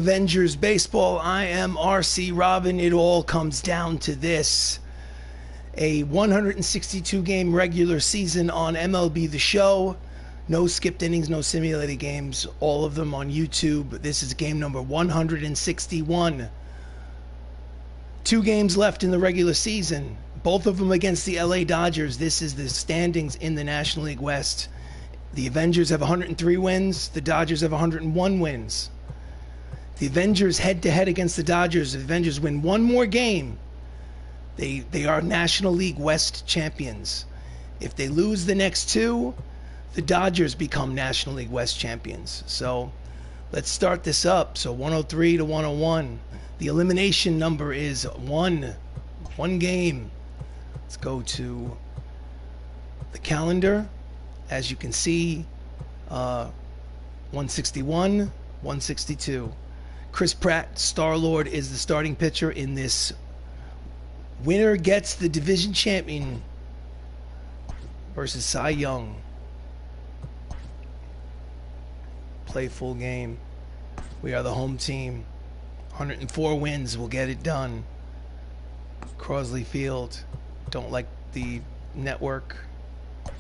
Avengers baseball. I am RC Robbin. It all comes down to this: a 162 game regular season on MLB The Show. No skipped innings, no simulated games, all of them on YouTube. This is game number 161. 2 games left in the regular season, both of them against the LA Dodgers. This is the standings in the National League West. The Avengers have 103 wins, the Dodgers have 101 wins. The Avengers head-to-head against the Dodgers. The Avengers win one more game, they are National League West champions. If they lose the next 2, the Dodgers become National League West champions. So let's start this up. So 103 to 101. The elimination number is 1. One game. Let's go to the calendar. As you can see, 161, 162. Chris Pratt, Star-Lord, is the starting pitcher in this winner gets the division champion versus Cy Young. Play full game. We are the home team. 104 wins will get it done. Crosley Field. Don't like the network.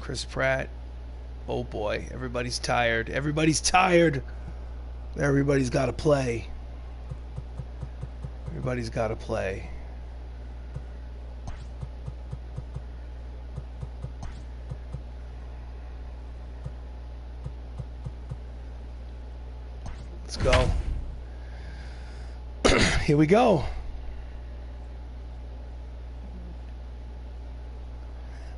Chris Pratt. Oh boy, everybody's tired. Everybody's tired. Everybody's got to play. Everybody's got to play. Let's go. Here we go.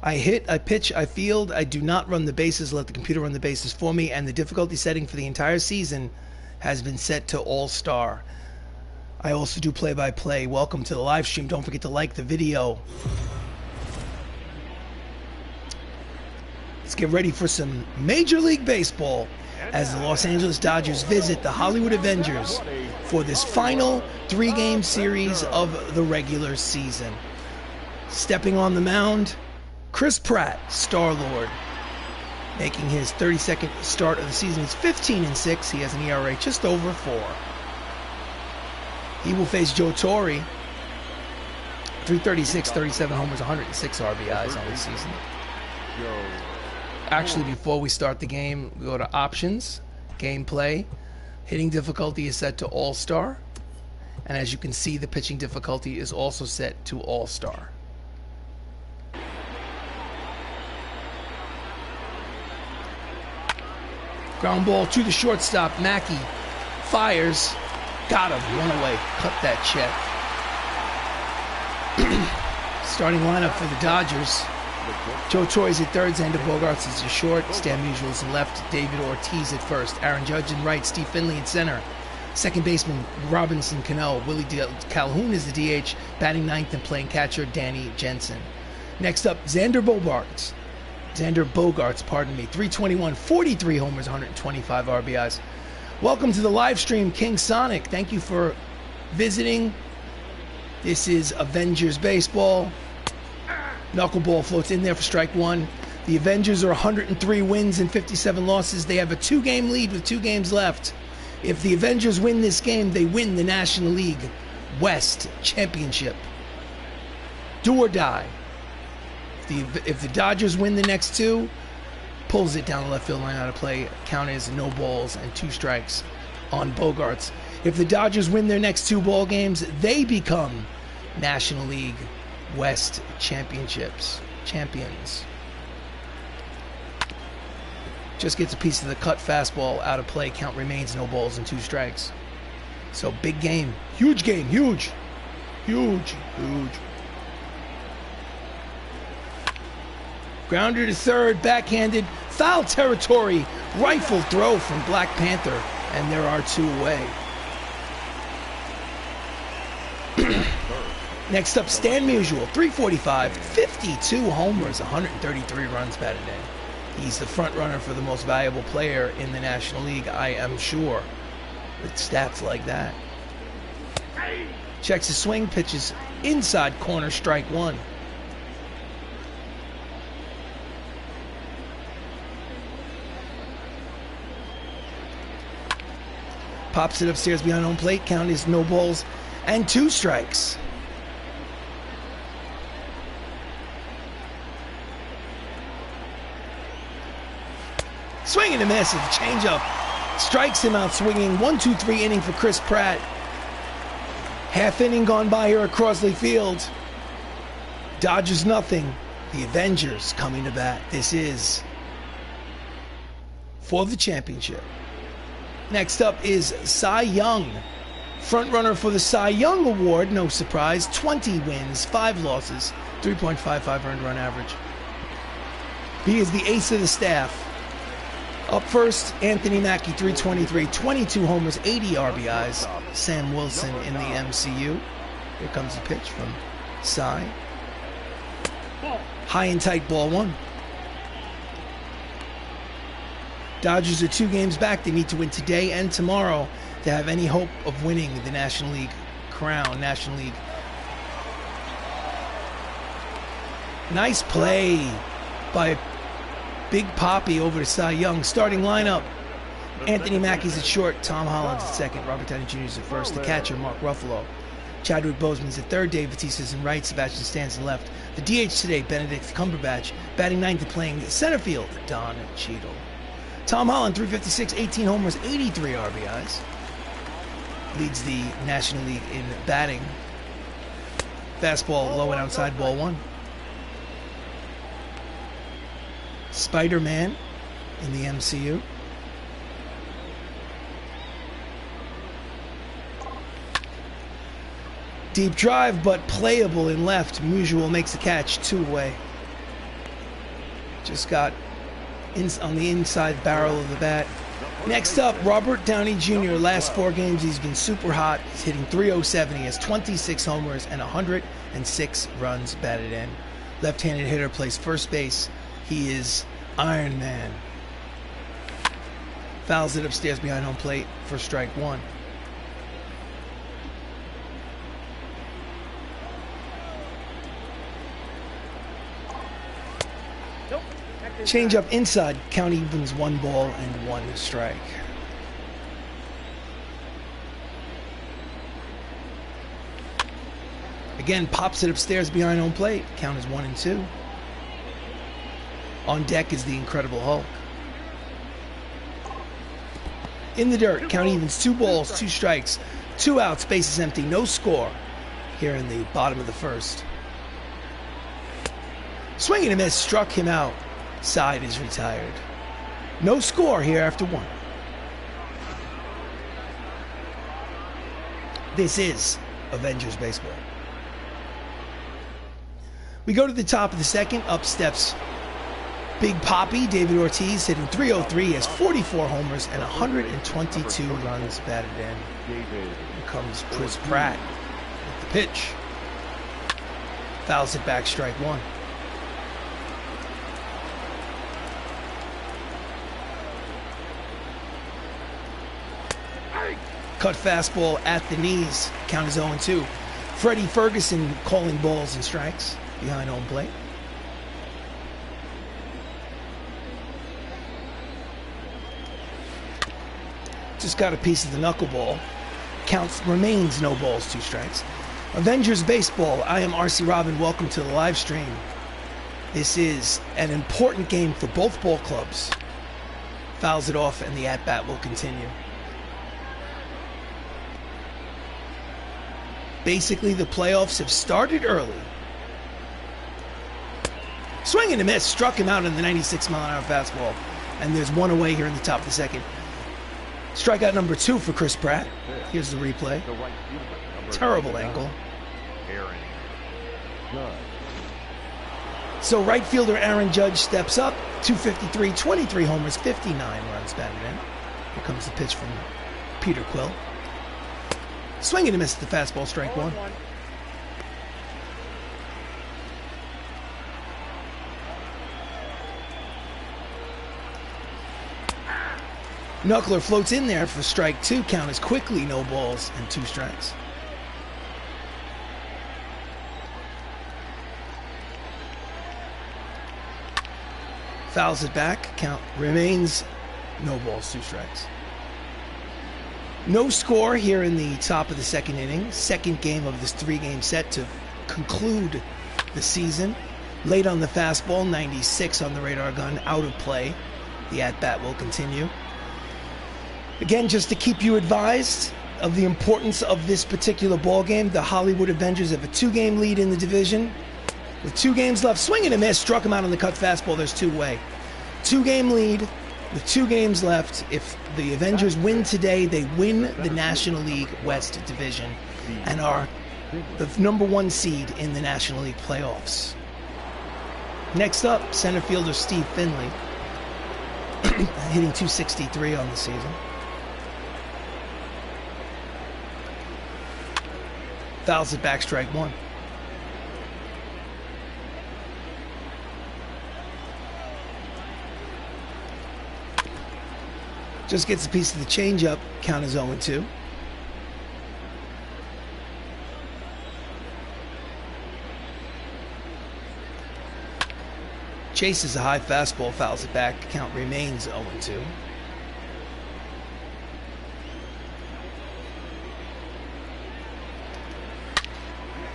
I hit, I pitch, I field. I do not run the bases. Let the computer run the bases for me. And the difficulty setting for the entire season has been set to All-Star. I also do play-by-play. Welcome to the live stream. Don't forget to like the video. Let's get ready for some Major League Baseball as the Los Angeles Dodgers visit the Hollywood Avengers for this final 3-game series of the regular season. Stepping on the mound, Chris Pratt, Star-Lord, making his 32nd start of the season. He's 15-6. He has an ERA just over 4. He will face Joe Torre, 336, 37 homers, 106 RBIs on the season. Actually, before we start the game, we go to options, gameplay. Hitting difficulty is set to All-Star. And as you can see, the pitching difficulty is also set to All-Star. Ground ball to the shortstop. Mackey fires. Got him. Run away. Cut that check. Starting lineup for the Dodgers. Joe Torre's at third. Xander Bogaerts is at short. Stan Musial is at left. David Ortiz at first. Aaron Judge in right. Steve Finley at center. Second baseman Robinson Cano. Willie Calhoun is the DH. Batting ninth and playing catcher Danny Jensen. Next up, Xander Bogaerts, 321, 43 homers, 125 RBIs. Welcome to the live stream, King Sonic. Thank you for visiting. This is Avengers baseball. Knuckleball floats in there for strike 1. The Avengers are 103 wins and 57 losses. They have a 2-game lead with 2 games left. If the Avengers win this game, they win the National League West Championship. Do or die. If the Dodgers win the next 2, pulls it down the left field line out of play. Count is no balls and 2 strikes on Bogaerts. If the Dodgers win their next 2 ball games, they become National League West champions. Just gets a piece of the cut fastball out of play. Count remains no balls and 2 strikes. So big game. Huge game. Huge. Grounder to third, backhanded, foul territory, rifle throw from Black Panther, and there are 2 away. Next up, Stan Musial, 345, 52 homers, 133 runs batted in. He's the front runner for the most valuable player in the National League, I am sure, with stats like that. Checks his swing, pitches inside corner, strike 1. Pops it upstairs behind home plate. Count is no balls and 2 strikes. Swing and a miss at the changeup. Strikes him out swinging. 1-2-3 inning for Chris Pratt. Half inning gone by here at Crosley Field. Dodgers nothing. The Avengers coming to bat. This is for the championship. Next up is Cy Young. Front runner for the Cy Young Award, no surprise. 20 wins, 5 losses, 3.55 earned run average. He is the ace of the staff. Up first, Anthony Mackie, 323, 22 homers, 80 RBIs. Sam Wilson in the MCU. Here comes the pitch from Cy. High and tight, ball 1. Dodgers are 2 games back. They need to win today and tomorrow to have any hope of winning the National League crown. National League. Nice play by Big Papi over to Cy Young. Starting lineup. Anthony Mackie's at short. Tom Holland's at second. Robert Downey Jr. is at first. The catcher, Mark Ruffalo. Chadwick Boseman's at third. Dave Bautista's in right. Sebastian Stan's in left. The DH today, Benedict Cumberbatch. Batting ninth and playing center field, Don Cheadle. Tom Holland, 356, 18 homers, 83 RBIs. Leads the National League in batting. Fastball low and outside, ball 1. Spider-Man in the MCU. Deep drive, but playable in left. Musial makes the catch, 2 away. Just got on the inside barrel of the bat. Next up, Robert Downey Jr. Last 4 games, he's been super hot. He's hitting .307. He has 26 homers and 106 runs batted in. Left-handed hitter, plays first base. He is Iron Man. Fouls it upstairs behind home plate for strike 1. Change up inside, count evens, 1 ball and 1 strike. Again, pops it upstairs behind home plate. Count is 1 and 2. On deck is the Incredible Hulk. In the dirt, count evens, 2 balls, 2 strikes, 2 outs, bases empty, no score here in the bottom of the first. Swing and a miss, struck him out. Side is retired. No score here after 1. This is Avengers baseball. We go to the top of the second. Up steps Big Papi, David Ortiz, hitting .303. He has 44 homers and 122 runs batted in. Here comes Chris Pratt with the pitch. Fouls it back, strike 1. Cut fastball at the knees. Count is 0-2. Freddie Ferguson calling balls and strikes behind home plate. Just got a piece of the knuckleball. Counts remains no balls, 2 strikes. Avengers baseball. I am RC Robbin. Welcome to the live stream. This is an important game for both ball clubs. Fouls it off and the at-bat will continue. Basically, the playoffs have started early. Swing and a miss, struck him out in the 96-mile-an-hour fastball. And there's 1 away here in the top of the second. Strikeout number 2 for Chris Pratt. Here's the replay. Terrible angle. So right fielder Aaron Judge steps up. 253, 23 homers, 59 runs batted in. Here comes the pitch from Peter Quill. Swing and a miss at the fastball, strike 1. Knuckler floats in there for strike 2. Count is quickly no balls and 2 strikes. Fouls it back. Count remains no balls, 2 strikes. No score here in the top of the second inning. Second game of this 3-game set to conclude the season. Late on the fastball, 96 on the radar gun, out of play. The at-bat will continue. Again, just to keep you advised of the importance of this particular ball game, the Hollywood Avengers have a 2-game lead in the division. With 2 games left, swing and a miss, struck him out on the cut fastball. There's 2-way. 2-game lead with 2 games left. If the Avengers win today, they win the National League West Division and are the #1 seed in the National League playoffs. Next up, center fielder Steve Finley, hitting .263 on the season. Fouls it back, strike 1. Just gets a piece of the changeup, count is 0-2. Chases a high fastball, fouls it back, count remains 0-2.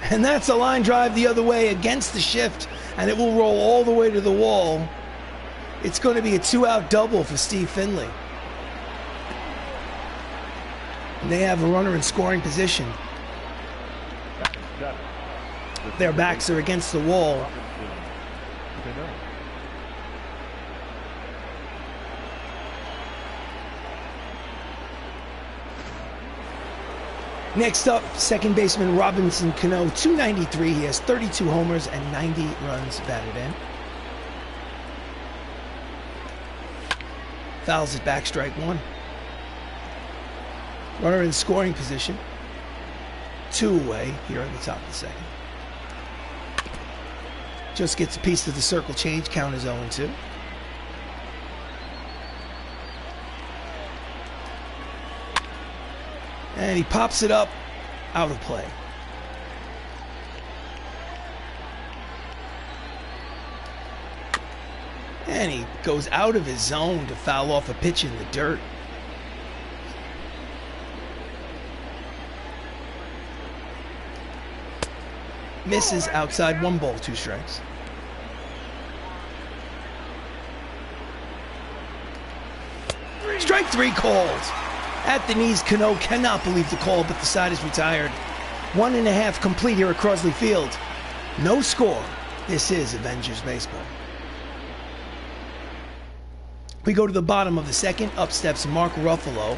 And that's a line drive the other way against the shift, and it will roll all the way to the wall. It's going to be a 2-out double for Steve Finley. And they have a runner in scoring position. Their backs are against the wall. Next up, second baseman Robinson Cano, .293. He has 32 homers and 90 runs batted in. Fouls it back, strike 1. Runner in scoring position. 2 away here at the top of the second. Just gets a piece of the circle change, count is 0-2. And he pops it up, out of play. And he goes out of his zone to foul off a pitch in the dirt. Misses outside, 1 ball, 2 strikes. Strike 3 called. At the knees, Cano cannot believe the call, but the side is retired. 1.5 complete here at Crosley Field. No score. This is Avengers Baseball. We go to the bottom of the second. Up steps Mark Ruffalo.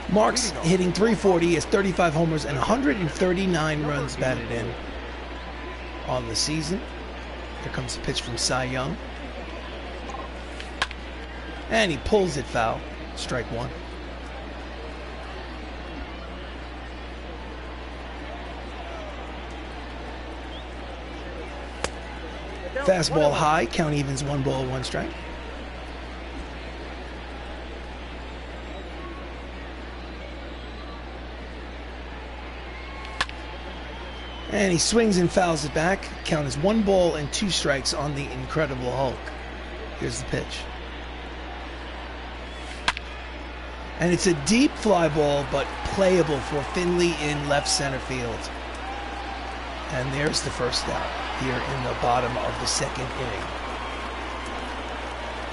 Mark's hitting .340, has 35 homers and 139 runs batted in on the season. Here comes a pitch from Cy Young. And he pulls it foul. Strike 1. Fastball high, count evens, 1 ball, 1 strike. And he swings and fouls it back. Count is 1 ball and 2 strikes on the Incredible Hulk. Here's the pitch. And it's a deep fly ball, but playable for Finley in left center field. And there's the first out here in the bottom of the second inning.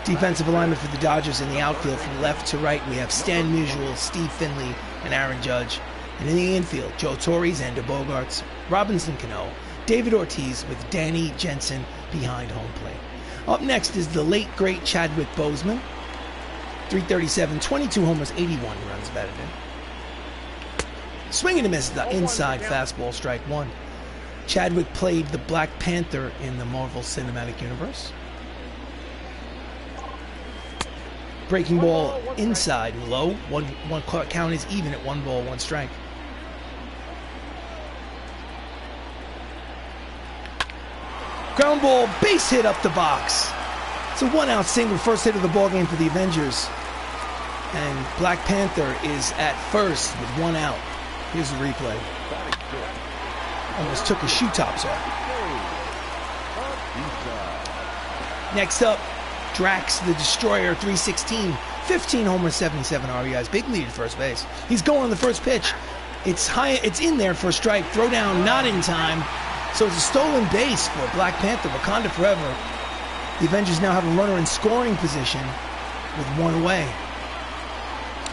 Defensive alignment for the Dodgers in the outfield from left to right. We have Stan Musial, Steve Finley, and Aaron Judge. And in the infield, Joe Torre, Xander Bogaerts, Robinson Cano, David Ortiz with Danny Jensen behind home plate. Up next is the late, great Chadwick Boseman. .337, 22 homers, 81 runs batted in. Swing and a miss, the inside fastball, strike 1. Chadwick played the Black Panther in the Marvel Cinematic Universe. Breaking ball inside and low. One count is even at 1 ball, 1 strike. Ground ball, base hit up the box. It's a 1-out single, first hit of the ball game for the Avengers. And Black Panther is at first with 1 out. Here's the replay. Almost took his shoe tops off. Next up, Drax the Destroyer, 316, 15 homers, 77 RBIs. Big lead at first base. He's going on the first pitch. It's high. It's in there for a strike. Throw down, not in time. So it's a stolen base for Black Panther. Wakanda forever. The Avengers now have a runner in scoring position with one away.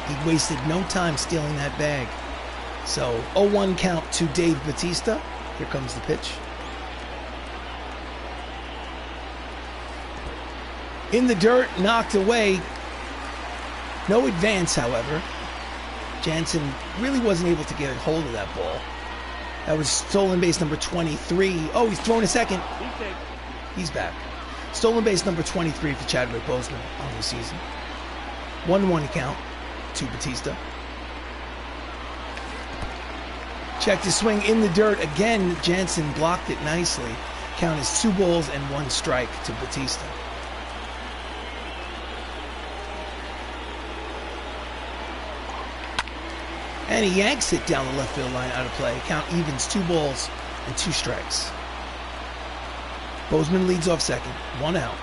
He wasted no time stealing that bag. So 0-1 count to Dave Bautista. Here comes the pitch. In the dirt, knocked away. No advance, however. Jansen really wasn't able to get a hold of that ball. That was stolen base number 23. Oh, he's thrown a second. He's back. Stolen base number 23 for Chadwick Boseman on the season. 1-1 count to Batista. Checked his swing in the dirt. Again, Jansen blocked it nicely. Count is 2 balls and 1 strike to Batista. And he yanks it down the left field line out of play. Count evens 2 balls and 2 strikes. Boseman leads off second. 1 out.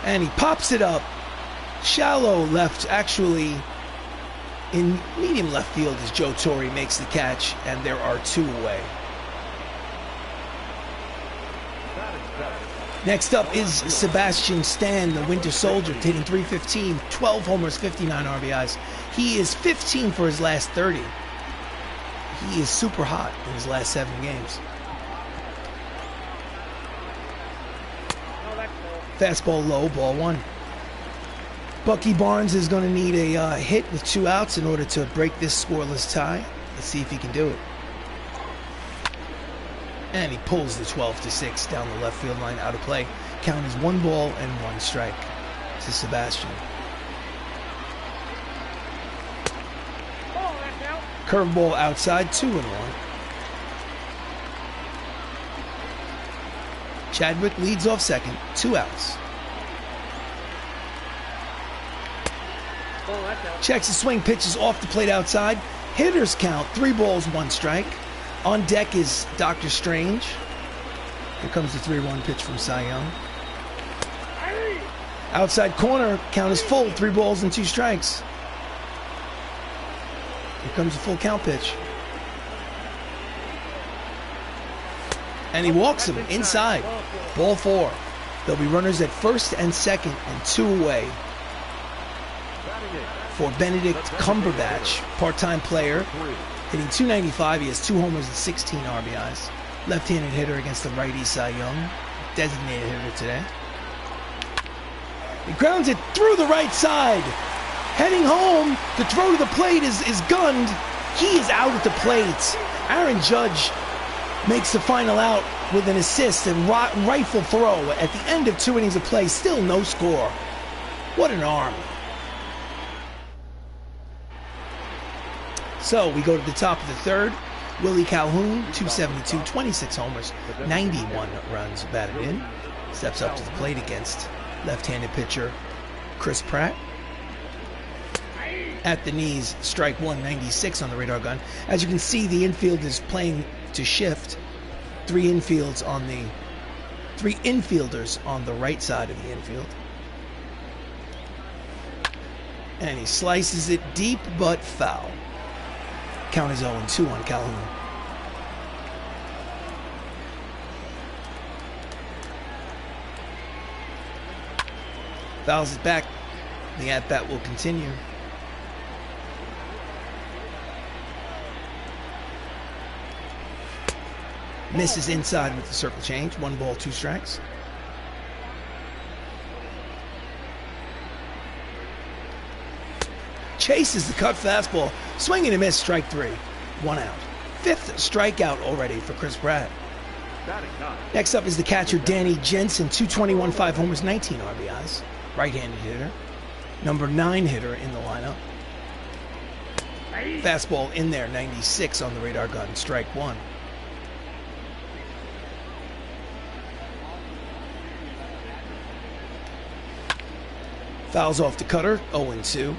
And he pops it up. Shallow left, actually in medium left field as Joe Torre makes the catch, and there are 2 away. Next up is Sebastian Stan, the Winter Soldier, hitting .315, 12 homers, 59 RBIs. He is 15 for his last 30. He is super hot in his last 7 games. Fastball low, ball 1. Bucky Barnes is going to need a hit with 2 outs in order to break this scoreless tie. Let's see if he can do it. And he pulls the 12-6 down the left field line out of play. Count is 1 ball and 1 strike to Sebastian. Curveball outside, 2-1. Chadwick leads off second, 2 outs. Checks the swing, pitches off the plate outside. Hitters count, 3 balls, 1 strike. On deck is Dr. Strange. Here comes the 3-1 pitch from Cy Young. Outside corner, count is full, 3 balls and 2 strikes. Here comes the full count pitch. And he walks him inside. Ball 4. There'll be runners at first and second and 2 away for Benedict Cumberbatch, part-time player. Hitting .295, he has 2 homers and 16 RBIs. Left-handed hitter against the righty Cy Young. Designated hitter today. He grounds it through the right side. Heading home, the throw to the plate is gunned. He is out at the plate. Aaron Judge makes the final out with an assist and rifle throw at the end of 2 innings of play. Still no score. What an arm. So we go to the top of the 3rd. Willie Calhoun, 272, 26 homers, 91 runs batted in. Steps up to the plate against left-handed pitcher Chris Pratt. At the knees, strike 1, 96 on the radar gun. As you can see, the infield is playing to shift. 3 infielders on the right side of the infield. And he slices it deep but foul. Count is 0-2 on Calhoun. Fouls it back. The at-bat will continue. Misses inside with the circle change. 1 ball, 2 strikes. Chases the cut fastball. Swing and a miss, strike 3. 1 out. 5th strikeout already for Chris Pratt. Next up is the catcher Danny Jensen, 221, 5 homers, 19 RBIs. Right-handed hitter. Number 9 hitter in the lineup. Fastball in there, 96 on the radar gun, strike 1. Fouls off the cutter, 0-2.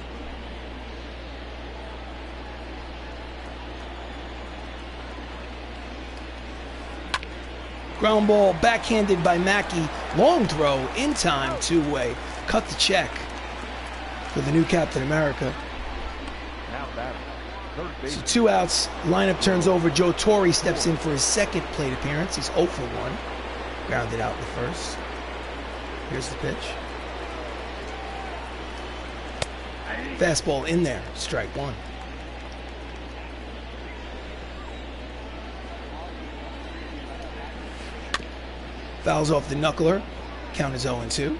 Ground ball backhanded by Mackey. Long throw in time, two-way. Cut the check for the new Captain America. So 2 outs. Lineup turns over. Joe Torre steps in for his second plate appearance. He's 0 for 1. Grounded out in the first. Here's the pitch. Fastball in there. Strike one. Fouls off the knuckler. Count is 0-2.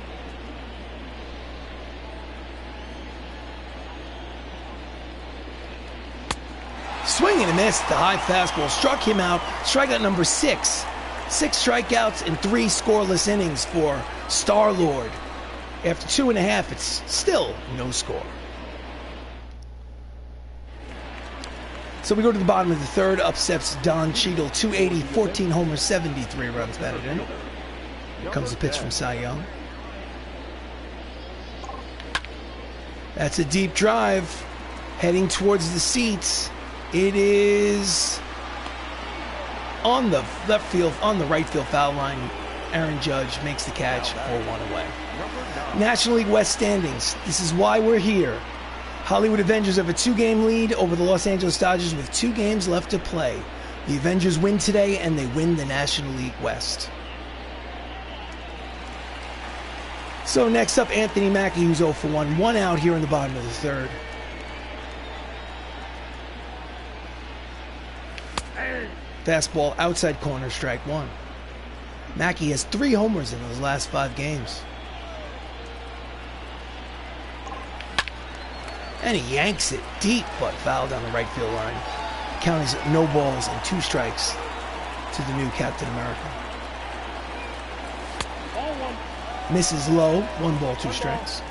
Swing and a miss. The high fastball struck him out. Strikeout number 6. 6 strikeouts and 3 scoreless innings for Star-Lord. After 2.5, it's still no score. So we go to the bottom of the third. Up steps Don Cheadle, 280, 14 homers, 73 runs batted in. Here comes the pitch from Cy Young. That's a deep drive. Heading towards the seats. It is on the left field, on the right field foul line. Aaron Judge makes the catch, 4-1 away. National League West standings. This is why we're here. Hollywood Avengers have a 2-game lead over the Los Angeles Dodgers with 2 games left to play. The Avengers win today and they win the National League West. So next up, Anthony Mackie, who's 0 for 1. 1 out here in the bottom of the third. Fastball outside corner, strike one. Mackie has 3 homers in those last 5 games. And he yanks it deep, but foul down the right field line. Count is no balls and 2 strikes to the new Captain America. Misses low, 1 ball, 2 strikes.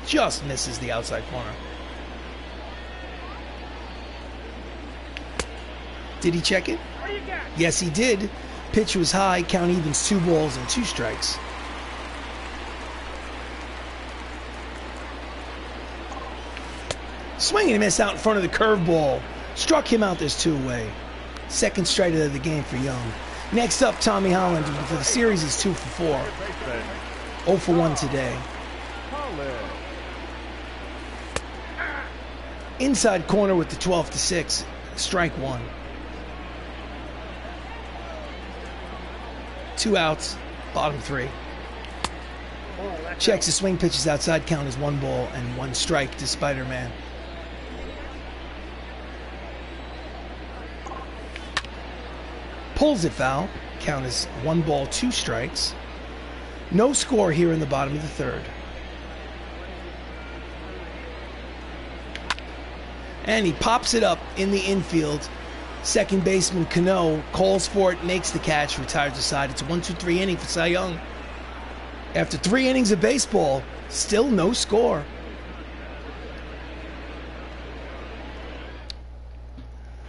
Just misses the outside corner. Did he check it? Yes, he did. Pitch was high. Count evens 2 balls and 2 strikes. Swing and a miss out in front of the curveball. Struck him out. There's 2 away. Second strikeout of the game for Young. Next up, Tommy Holland for the series is 2 for 4. 0 for 1 today. Inside corner with the 12-6. Strike 1. 2 outs, bottom 3. Checks the swing pitches outside. Count is 1 ball and 1 strike to Spider-Man. Pulls it foul. Count is 1 ball, 2 strikes. No score here in the bottom of the third. And he pops it up in the infield. Second baseman Cano calls for it, makes the catch, retires aside. It's a 1-2-3 inning for Cy Young. After 3 innings of baseball, still no score.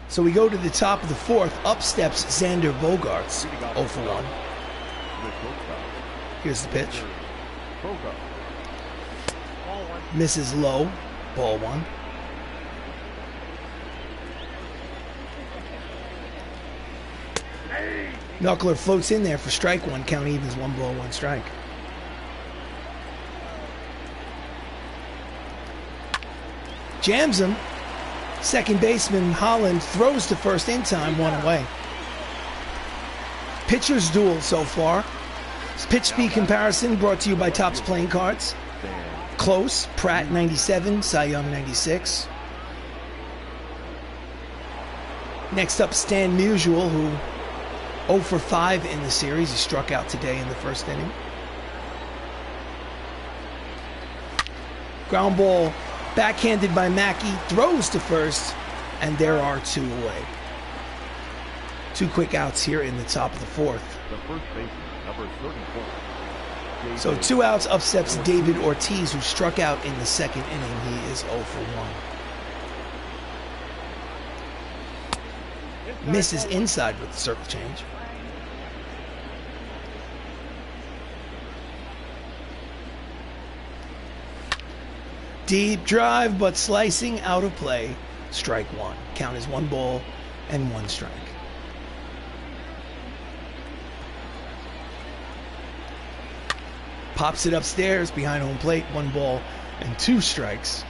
So we go to the top of the fourth. Up steps Xander Bogaerts, 0 for 1. Here's the pitch. Misses low, ball 1. Knuckler floats in there for strike 1. Count evens 1 ball, 1 strike. Jams him. Second baseman Holland throws to first in time, 1 away. Pitchers duel so far. Pitch speed comparison brought to you by Topps Playing Cards. Close, Pratt 97, Cy Young 96. Next up, Stan Musial, who 0 for 5 in the series. He struck out today in the first inning. Ground ball backhanded by Mackey, throws to first, and there are 2 away. 2 quick outs here in the top of the fourth. The first baseman, number 34. So 2 outs, up steps David Ortiz, who struck out in the second inning. He is 0 for 1. Misses inside with the circle change. Deep drive, but slicing out of play. Strike 1. Count is 1 ball and 1 strike. Pops it upstairs behind home plate. 1 ball and 2 strikes.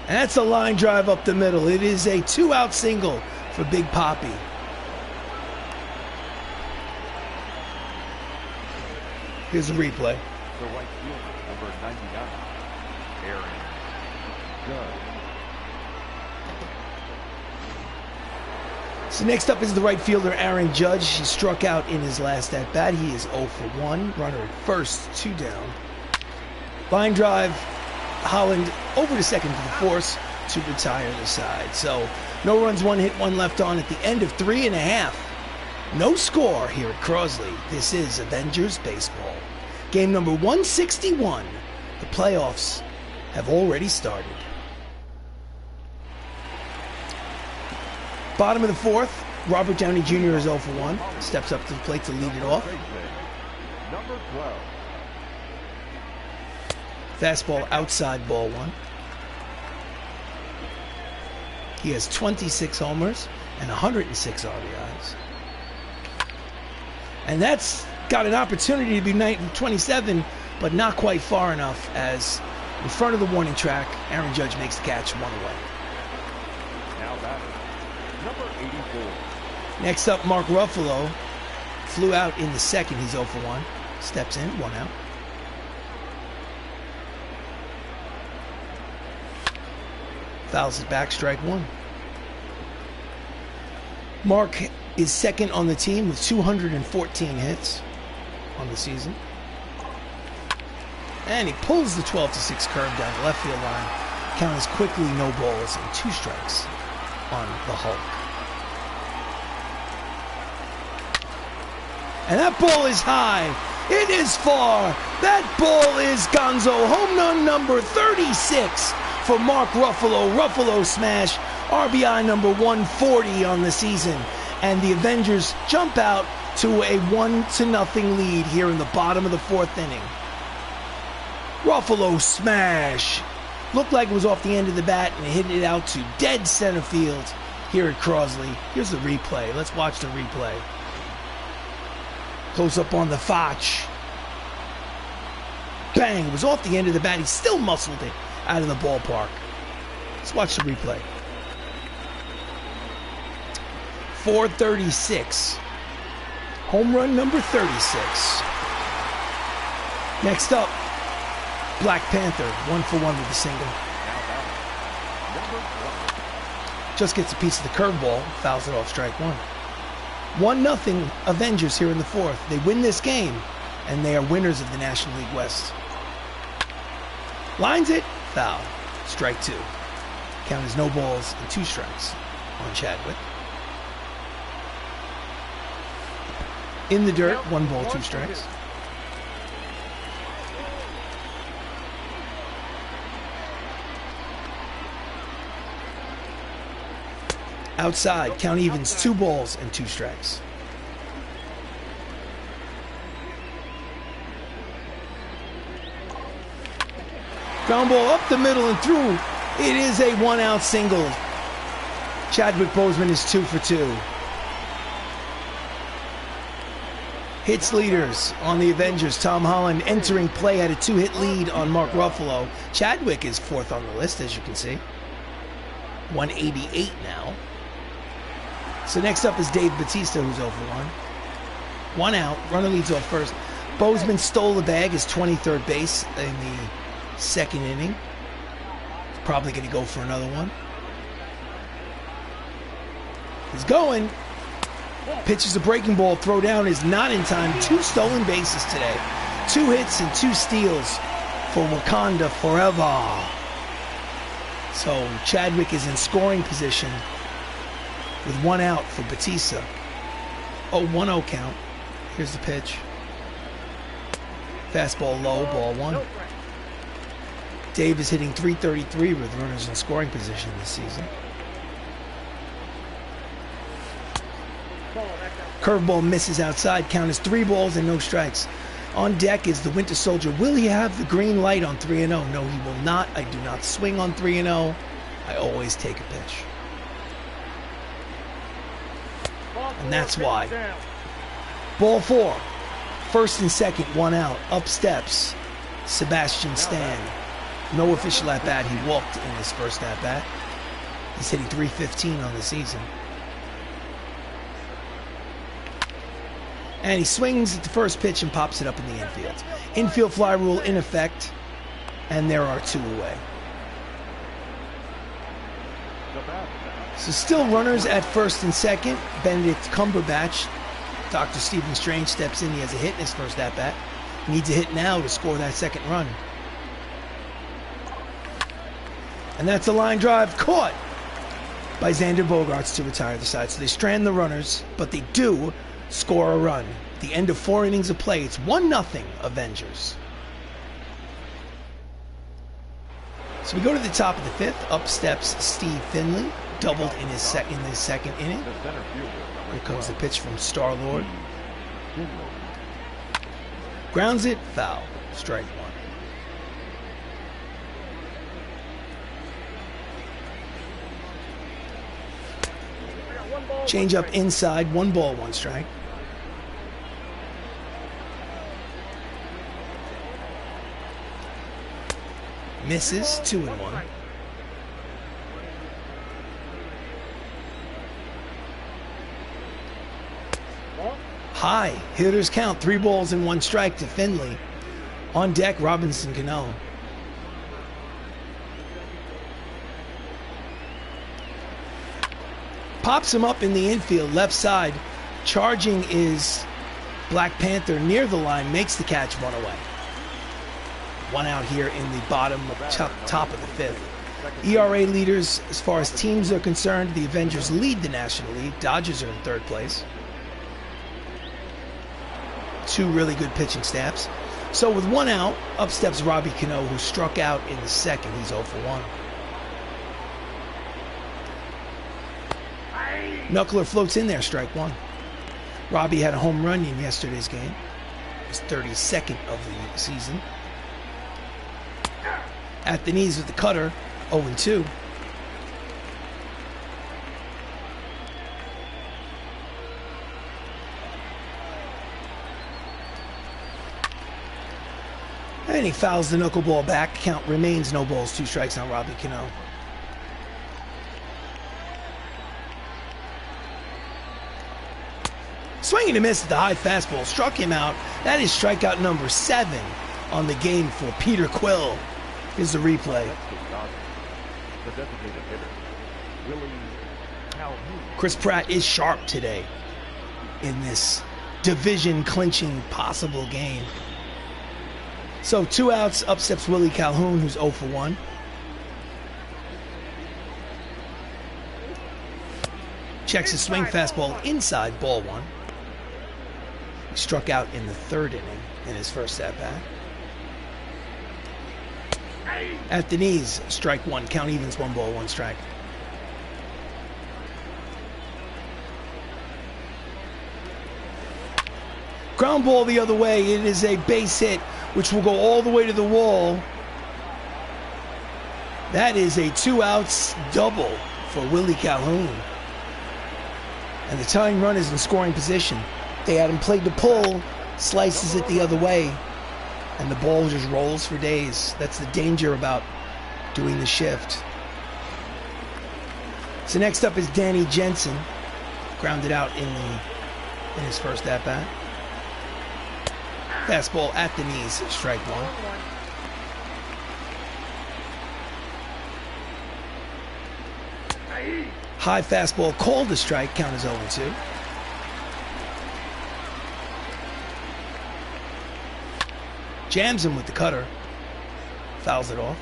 And that's a line drive up the middle. It is a 2-out single for Big Poppy. Here's a replay. The right fielder, number 99, Aaron Judge. So next up is the right fielder, Aaron Judge. He struck out in his last at-bat. He is 0 for 1. Runner at first, 2 down. Line drive, Holland over to second for the force to retire the side. So no runs, 1 hit, 1 left on at the end of 3.5. No score here at Crosley. This is Avengers Baseball. Game number 161. The playoffs have already started. Bottom of the 4th, Robert Downey Jr. is 0 for 1. Steps up to the plate to lead it off. Number 12. Fastball outside, ball 1. He has 26 homers and 106 RBIs. And that's got an opportunity to be 27, but not quite far enough, as in front of the warning track, Aaron Judge makes the catch, 1 away. Now batting, number 84. Next up, Mark Ruffalo. Flew out in the second. He's 0 for 1. Steps in, 1 out. Fouls it back, strike 1. Mark is second on the team with 214 hits on the season. And he pulls the 12-6 curve down the left field line. Count is quickly no balls and 2 strikes on the Hulk. And that ball is high. It is far. That ball is gonzo. Home run number 36 for Mark Ruffalo. Ruffalo smash. RBI number 140 on the season. And the Avengers jump out to a 1-0 lead here in the bottom of the 4th inning. Ruffalo smash. Looked like it was off the end of the bat and hit it out to dead center field here at Crosley. Here's the replay. Let's watch the replay. Close up on the Foch. Bang. It was off the end of the bat. He still muscled it out of the ballpark. Let's watch the replay. 436. Home run number 36. Next up, Black Panther, 1 for 1 with a single. Just gets a piece of the curveball, fouls it off, strike 1. 1-0 Avengers here in the 4th. They win this game, and they are winners of the National League West. Lines it, foul, strike 2. Count is no balls and 2 strikes on Chadwick. In the dirt, 1 ball, 2 strikes. Outside, count evens, 2 balls and 2 strikes. Ground ball up the middle and through. It is a 1-out single. Chadwick Boseman is 2 for 2. Hits leaders on the Avengers. Tom Holland entering play, had a 2-hit lead on Mark Ruffalo. Chadwick is 4th on the list, as you can see. 188 now. So next up is Dave Bautista, who's 0 for 1. 1 out. Runner leads off first. Boseman stole the bag, his 23rd base in the 2nd inning. He's probably going to go for another one. He's going. Pitches a breaking ball. Throw down is not in time. 2 stolen bases today. 2 hits and 2 steals for Wakanda forever. So Chadwick is in scoring position with 1 out for Bautista. Oh, 1-0 count. Here's the pitch. Fastball low, ball 1. Dave is hitting .333 with runners in scoring position this season. Curveball misses outside. Count is 3 balls and no strikes. On deck is the Winter Soldier. Will he have the green light on 3-0? No, he will not. I do not swing on 3-0. I always take a pitch. And that's why. Ball 4. First and second, 1 out. Up steps Sebastian Stan. No official at-bat. He walked in his first at-bat. He's hitting .315 on the season. And he swings at the first pitch and pops it up in the infield. Infield fly rule in effect, and there are 2 away. So still runners at first and second. Benedict Cumberbatch. Dr. Stephen Strange steps in. He has a hit in his first at-bat. He needs a hit now to score that second run. And that's a line drive caught by Xander Bogaerts to retire the side. So they strand the runners, but they do score a run. The end of 4 innings of play. It's 1-0 Avengers. So we go to the top of the 5th. Up steps Steve Finley. Doubled in his second inning. Here comes the pitch from Star-Lord. Grounds it, foul. Strike 1. Change up inside, 1 ball, 1 strike. Misses, 2-1. High, hitters count, 3 balls and 1 strike to Finley. On deck, Robinson Cano. Pops him up in the infield, left side. Charging is Black Panther near the line, makes the catch, 1 away. 1 out here in the bottom, top of the 5th. ERA leaders, as far as teams are concerned, the Avengers lead the National League. Dodgers are in 3rd place. 2 really good pitching staffs. So with 1 out, up steps Robbie Cano, who struck out in the second. He's 0 for 1. Knuckler floats in there, strike 1. Robbie had a home run in yesterday's game. His 32nd of the season. At the knees with the cutter, 0-2. And he fouls the knuckleball back. Count remains no balls, 2 strikes on Robbie Cano. Swing and a miss at the high fastball. Struck him out. That is strikeout number 7 on the game for Peter Quill. Here's the replay. Chris Pratt is sharp today in this division clinching possible game. So 2 outs, up steps Willie Calhoun, who's 0 for 1. Checks his swing, fastball inside, ball 1. He struck out in the 3rd inning in his first at-bat. At the knees, strike 1. Count evens, 1 ball, 1 strike. Ground ball the other way. It is a base hit, which will go all the way to the wall. That is a 2 outs double for Willie Calhoun. And the tying run is in scoring position. They had him played to pull, slices it the other way, and the ball just rolls for days. That's the danger about doing the shift. So next up is Danny Jensen. Grounded out in his first at-bat. Fastball at the knees, strike 1. High fastball called a strike, count is 0-2. Jams him with the cutter, fouls it off.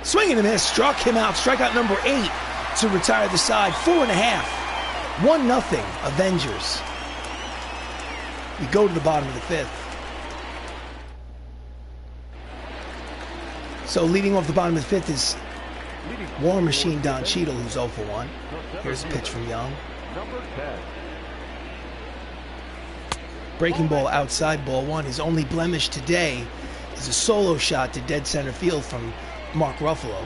Swing and a miss, struck him out, strikeout number 8 to retire the side, 4.5. 1-0 Avengers. We go to the bottom of the 5th. So leading off the bottom of the 5th is War Machine Don Cheadle, who's 0 for 1. Here's a pitch from Young. Breaking ball outside, ball 1. His only blemish today is a solo shot to dead center field from Mark Ruffalo.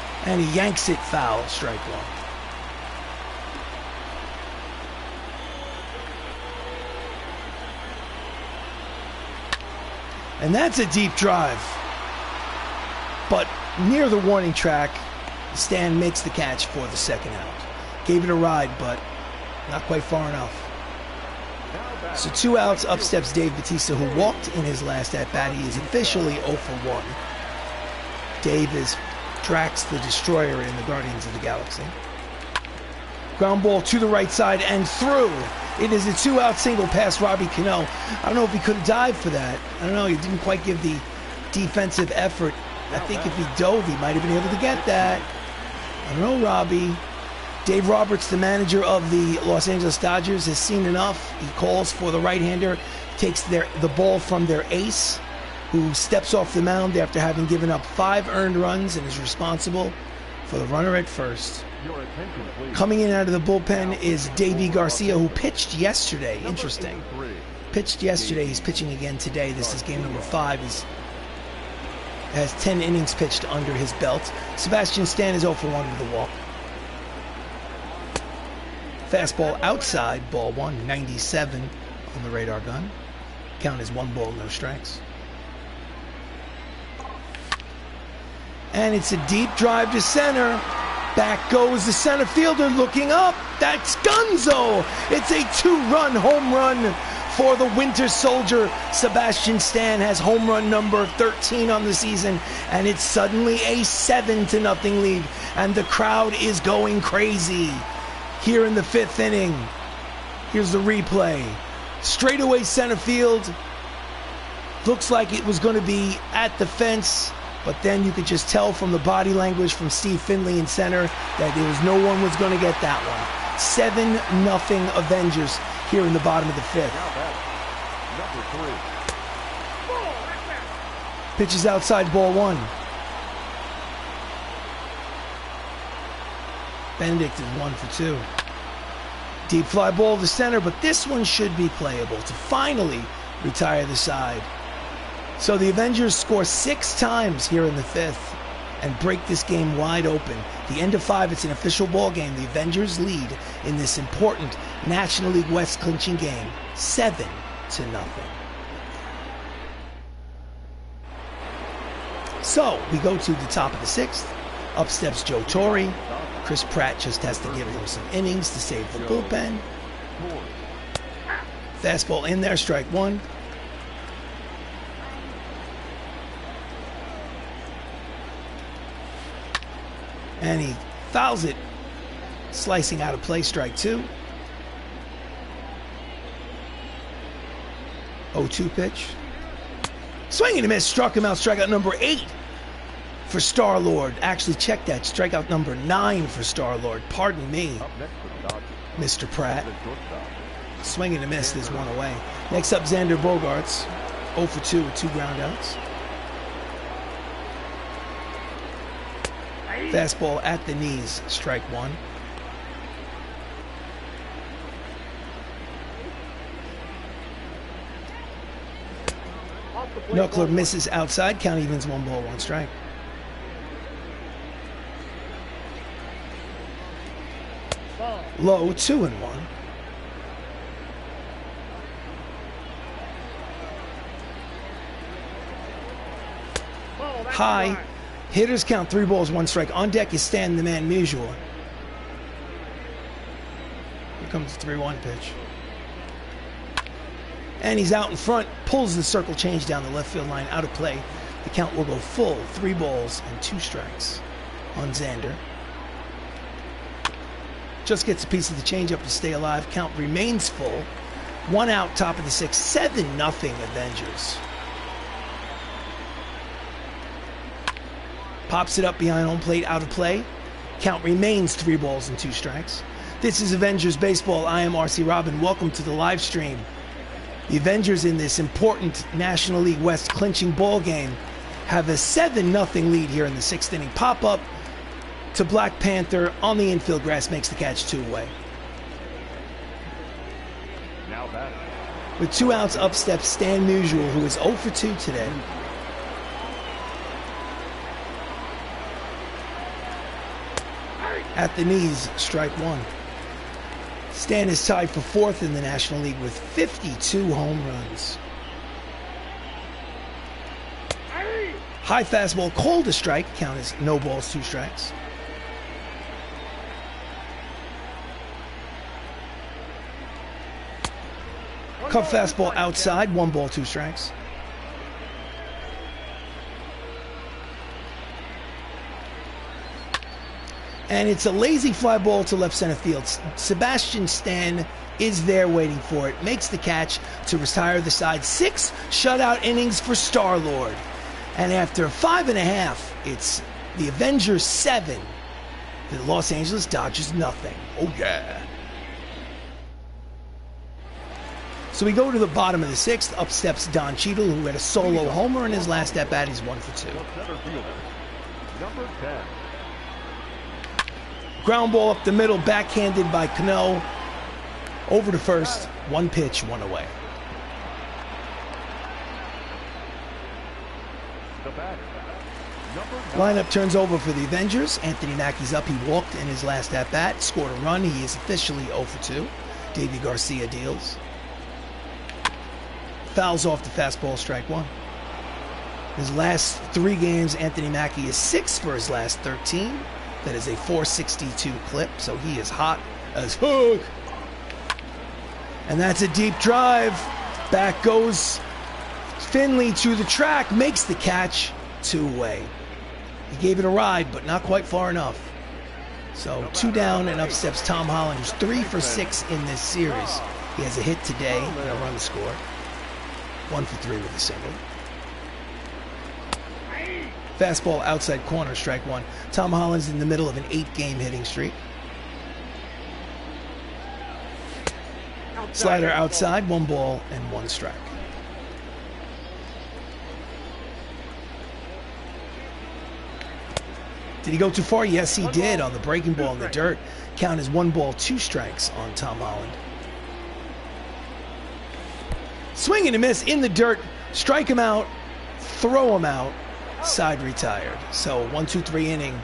And he yanks it foul, strike one. And that's a deep drive. But near the warning track, Stan makes the catch for the second out. Gave it a ride, but not quite far enough. So 2 outs, up steps Dave Bautista, who walked in his last at-bat. He is officially 0 for 1. Dave is Drax the Destroyer in the Guardians of the Galaxy. Ground ball to the right side and through. It is a 2-out single past Robbie Cano. I don't know if he could have dived for that. I don't know. He didn't quite give the defensive effort. I think if he dove, he might have been able to get that. I don't know, Robbie. Dave Roberts, the manager of the Los Angeles Dodgers, has seen enough. He calls for the right-hander, takes the ball from their ace, who steps off the mound after having given up 5 earned runs and is responsible for the runner at first. Coming in out of the bullpen is Davey Garcia, who pitched yesterday. Interesting. Pitched yesterday. He's pitching again today. This is game number 5. He has 10 innings pitched under his belt. Sebastian Stan is 0 for 1 with a walk. Fastball outside, ball 1, 97 on the radar gun. Count is 1 ball, no strikes. And it's a deep drive to center. Back goes the center fielder looking up. That's Gunzo. It's a 2-run home run for the Winter Soldier. Sebastian Stan has home run number 13 on the season, and it's suddenly a 7-0 lead, and the crowd is going crazy. Here in the 5th inning, here's the replay. Straightaway center field. Looks like it was going to be at the fence, but then you could just tell from the body language from Steve Finley in center that there was no one was going to get that one. 7-0 Avengers here in the bottom of the 5th. Pitches outside, ball 1. Benedict is 1 for 2. Deep fly ball to center, but this one should be playable to finally retire the side. So the Avengers score 6 times here in the 5th and break this game wide open. The end of 5, it's an official ball game. The Avengers lead in this important National League West clinching game, 7-0. So we go to the top of the 6th. Up steps Joe Torre. Chris Pratt just has to give them some innings to save the bullpen. Fastball in there, strike 1. And he fouls it, slicing out of play, strike 2. 0-2 pitch. Swing and a miss, struck him out, strikeout number 8 for Star-Lord. Actually, check that, strikeout number 9 for Star-Lord. Pardon me, Mr. Pratt. Swing and a miss, there's 1 away. Next up, Xander Bogaerts, 0 for 2 with 2 groundouts. Fastball at the knees, strike 1. Knuckler misses outside, count evens, 1 ball, 1 strike. Low, 2-1. High, hitters count 3 balls, 1 strike. On deck is Stan the Man Musial. Here comes the 3-1 pitch. And he's out in front, pulls the circle change down the left field line, out of play. The count will go full, 3 balls and 2 strikes on Xander. Just gets a piece of the changeup to stay alive. Count remains full. 1 out, top of the 6th, 7-0 Avengers. Pops it up behind home plate, out of play. Count remains 3 balls and 2 strikes. This is Avengers Baseball. I am RC Robbin. Welcome to the live stream. The Avengers in this important National League West clinching ball game have a 7-0 lead here in the 6th inning. Pop up to Black Panther on the infield grass, makes the catch, 2 away. With 2 outs, up steps Stan Musial, who is 0 for 2 today. At the knees, strike one. Stan is tied for 4th in the National League with 52 home runs. High fastball called a strike, count as no balls, 2 strikes. Cup fastball outside, 1 ball, 2 strikes. And it's a lazy fly ball to left center field. Sebastian Stan is there waiting for it. Makes the catch to retire the side. 6 shutout innings for Star-Lord. And after 5.5, it's the Avengers 7. The Los Angeles Dodgers nothing. Oh yeah. So we go to the bottom of the 6th. Up steps Don Cheadle, who had a solo homer in his last at-bat. He's 1 for 2. Number 10. Ground ball up the middle, backhanded by Cano. Over to first, 1 pitch, 1 away. Lineup turns over for the Avengers. Anthony Mackie's up. He walked in his last at-bat, scored a run. He is officially 0 for 2. Davey Garcia deals. Fouls off the fastball, strike 1. His last 3 games, Anthony Mackie is 6 for his last 13. That is a 462 clip, so he is hot as hook. And that's a deep drive. Back goes Finley to the track, makes the catch, 2 away. He gave it a ride, but not quite far enough. So 2 down, and up steps Tom Holland, who's 3 for 6 in this series. He has a hit today and a run scored. 1 for 3 with a single. Fastball outside corner, strike 1. Tom Holland's in the middle of an 8-game hitting streak. Slider outside, 1 ball and 1 strike. Did he go too far? Yes, he did on the breaking ball in the dirt. Count as 1 ball, 2 strikes on Tom Holland. Swing and a miss in the dirt. Strike him out, throw him out. Side retired. So 1-2-3 inning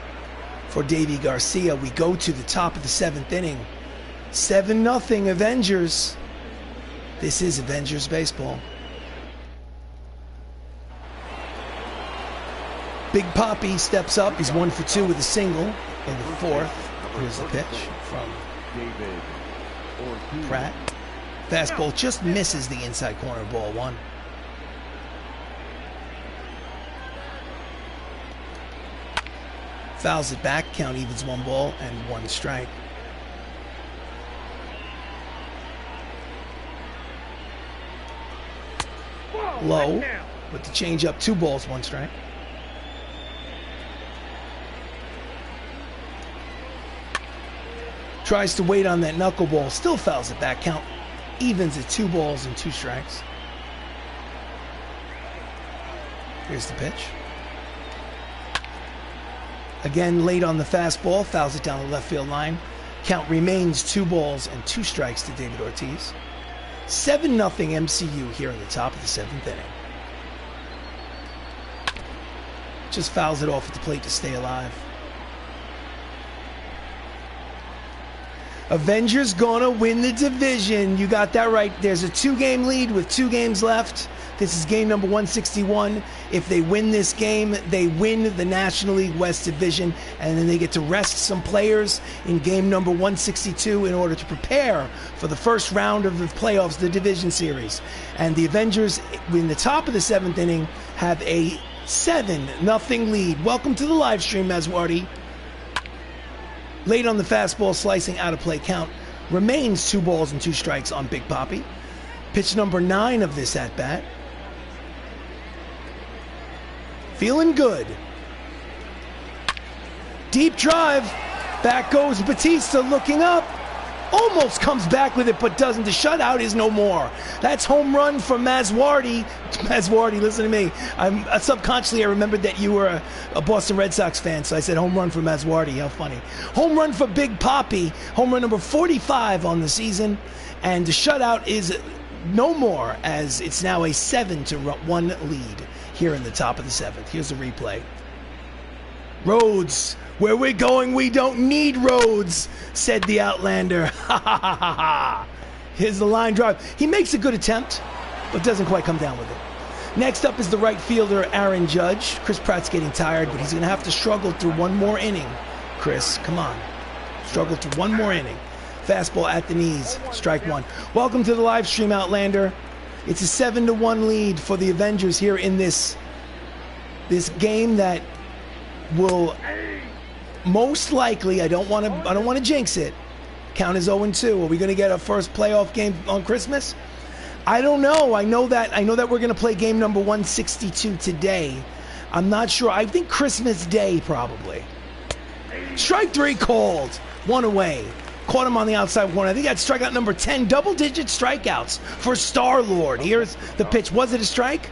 for Davey Garcia. We go to the top of the 7th inning. 7-0 Avengers. This is Avengers baseball. Big Papi steps up. He's 1 for 2 with a single in the 4th. Here's the pitch from Pratt. Fastball just misses the inside corner, ball 1. Fouls it back, count evens 1 ball and 1 strike. Low with the change up, 2 balls, 1 strike. Tries to wait on that knuckleball, still fouls it back, count evens at 2 balls and 2 strikes. Here's the pitch. Again, late on the fastball, fouls it down the left field line. Count remains 2 balls and 2 strikes to David Ortiz. 7-0 MCU here in the top of the 7th inning. Just fouls it off at the plate to stay alive. Avengers gonna win the division. You got that right. There's a 2-game lead with 2 games left. This is game number 161. If they win this game, they win the National League West Division, and then they get to rest some players in game number 162 in order to prepare for the first round of the playoffs, the division series. And the Avengers, in the top of the 7th inning, have a 7-0 lead. Welcome to the live stream, Maswardi. Late on the fastball, slicing out of play, count remains 2 balls and 2 strikes on Big Papi. Pitch number 9 of this at-bat. Feeling good. Deep drive. Back goes Batista, looking up. Almost comes back with it, but doesn't. The shutout is no more. That's home run for Maswardi. Maswardi, listen to me. Subconsciously, I remembered that you were a Boston Red Sox fan, so I said home run for Maswardi. How funny. Home run for Big Papi. Home run number 45 on the season. And the shutout is no more, as it's now a 7-1 lead here in the top of the 7th. Here's the replay. Roads. Where we're going, we don't need roads, said the Outlander. Ha ha ha ha ha. Here's the line drive. He makes a good attempt, but doesn't quite come down with it. Next up is the right fielder, Aaron Judge. Chris Pratt's getting tired, but he's going to have to struggle through one more inning. Chris, come on. Struggle through one more inning. Fastball at the knees, strike one. Welcome to the live stream, Outlander. It's a 7-1 lead for the Avengers here in this game that will most likely, I don't want to jinx it, count as 0-2. Are we going to get a first playoff game on Christmas? I don't know. I know that we're going to play game number 162 today. I'm not sure. I think Christmas Day probably. Strike three called. One away. Caught him on the outside corner. I think that's strikeout number 10. Double-digit strikeouts for Star-Lord. Here's the pitch. Was it a strike?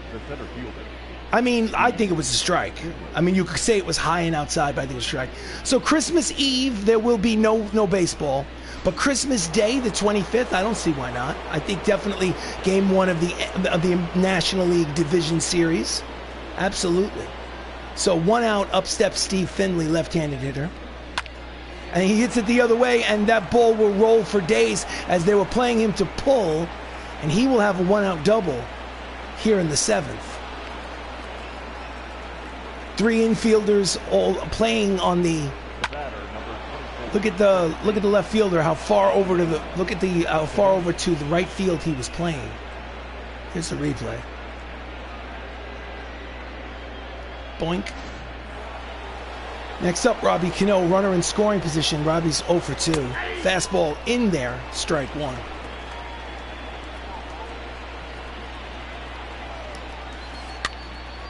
I mean, I think it was a strike. I mean, you could say it was high and outside, but I think it was a strike. So Christmas Eve, there will be no baseball. But Christmas Day, the 25th, I don't see why not. I think definitely game one of the National League Division Series. Absolutely. So one out, up steps Steve Finley, left-handed hitter. And he hits it the other way, and that ball will roll for days as they were playing him to pull, and he will have a one-out double here in the 7th. Three infielders all playing on the. Look at the left fielder. How far over to the. Look at the how far over to the right field he was playing. Here's the replay. Boink. Next up, Robbie Cano, runner in scoring position. Robbie's 0 for 2. Fastball in there, strike one.